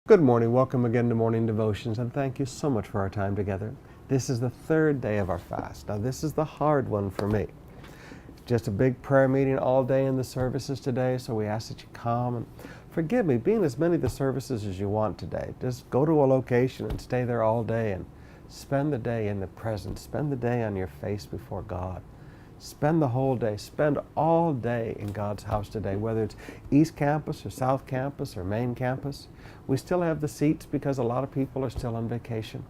Good morning. Welcome again to Morning Devotions, and thank you so much for our time together. This is the third day of our fast. Now, this is the hard one for me. Just a big prayer meeting all day in the services today, so we ask that you come and forgive me. Be in as many of the services as you want today. Just go to a location and stay there all day and spend the day in the presence. Spend the day on your face before God. Spend the whole day, spend all day in God's house today, whether it's East Campus or South Campus or Main Campus. We still have the seats because a lot of people are still on vacation.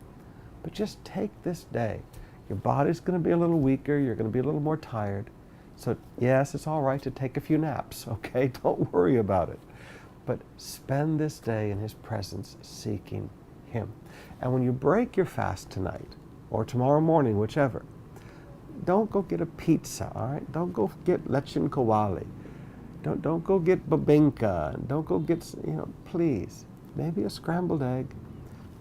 But just take this day. Your body's going to be a little weaker, you're going to be a little more tired. So yes, it's all right to take a few naps, okay? Don't worry about it. But spend this day in His presence seeking Him. And when you break your fast tonight, or tomorrow morning, whichever, don't go get a pizza, all right? Don't go get lechin kawali. Don't go get babinka. Don't go get, please. Maybe a scrambled egg.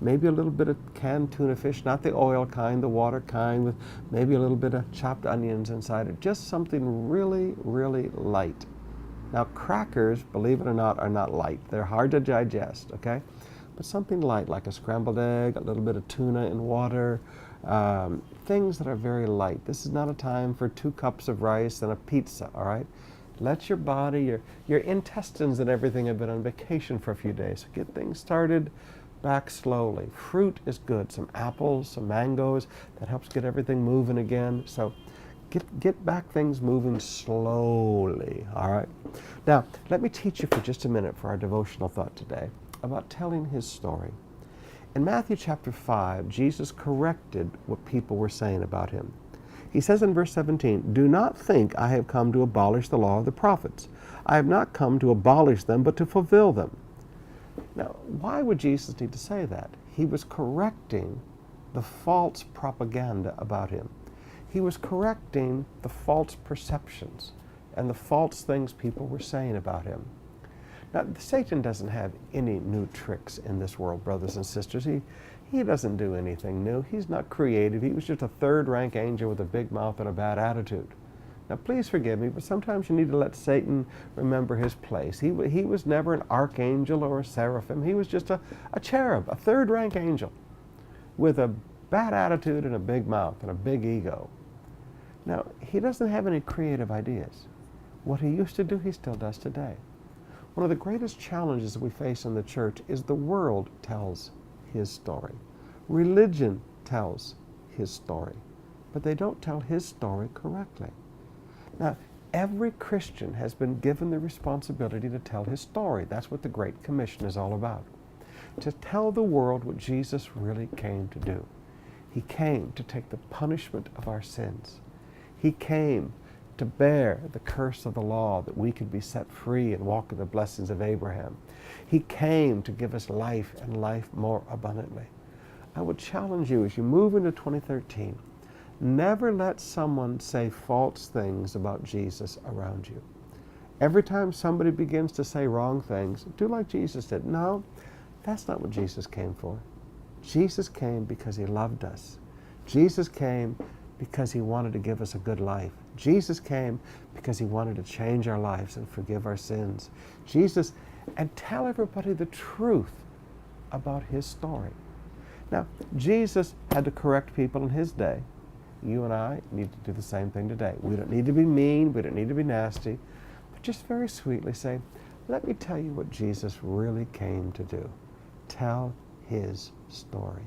Maybe a little bit of canned tuna fish, not the oil kind, the water kind, with maybe a little bit of chopped onions inside it. Just something really, really light. Now, crackers, believe it or not, are not light. They're hard to digest, okay? But something light, like a scrambled egg, a little bit of tuna in water, things that are very light. This is not a time for 2 cups of rice and a pizza, all right? Let your body, your intestines and everything have been on vacation for a few days. So get things started back slowly. Fruit is good. Some apples, some mangoes, that helps get everything moving again. So get back things moving slowly, all right? Now, let me teach you for just a minute for our devotional thought today about telling His story. In Matthew chapter 5, Jesus corrected what people were saying about Him. He says in verse 17, "Do not think I have come to abolish the law of the prophets. I have not come to abolish them, but to fulfill them." Now, why would Jesus need to say that? He was correcting the false propaganda about Him. He was correcting the false perceptions and the false things people were saying about Him. Now, Satan doesn't have any new tricks in this world, brothers and sisters. He doesn't do anything new. He's not creative. He was just a third-rank angel with a big mouth and a bad attitude. Now, please forgive me, but sometimes you need to let Satan remember his place. He was never an archangel or a seraphim. He was just a cherub, a third-rank angel with a bad attitude and a big mouth and a big ego. Now, he doesn't have any creative ideas. What he used to do, he still does today. One of the greatest challenges that we face in the church is the world tells His story. Religion tells His story, but they don't tell His story correctly. Now, every Christian has been given the responsibility to tell his story. That's what the Great Commission is all about. To tell the world what Jesus really came to do. He came to take the punishment of our sins. He came to bear the curse of the law that we could be set free and walk in the blessings of Abraham. He came to give us life and life more abundantly. I would challenge you as you move into 2013, never let someone say false things about Jesus around you. Every time somebody begins to say wrong things, do like Jesus did. No, that's not what Jesus came for. Jesus came because He loved us. Jesus came because He wanted to give us a good life. Jesus came because He wanted to change our lives and forgive our sins. And tell everybody the truth about His story. Now, Jesus had to correct people in His day. You and I need to do the same thing today. We don't need to be mean, we don't need to be nasty, but just very sweetly say, let me tell you what Jesus really came to do. Tell His story.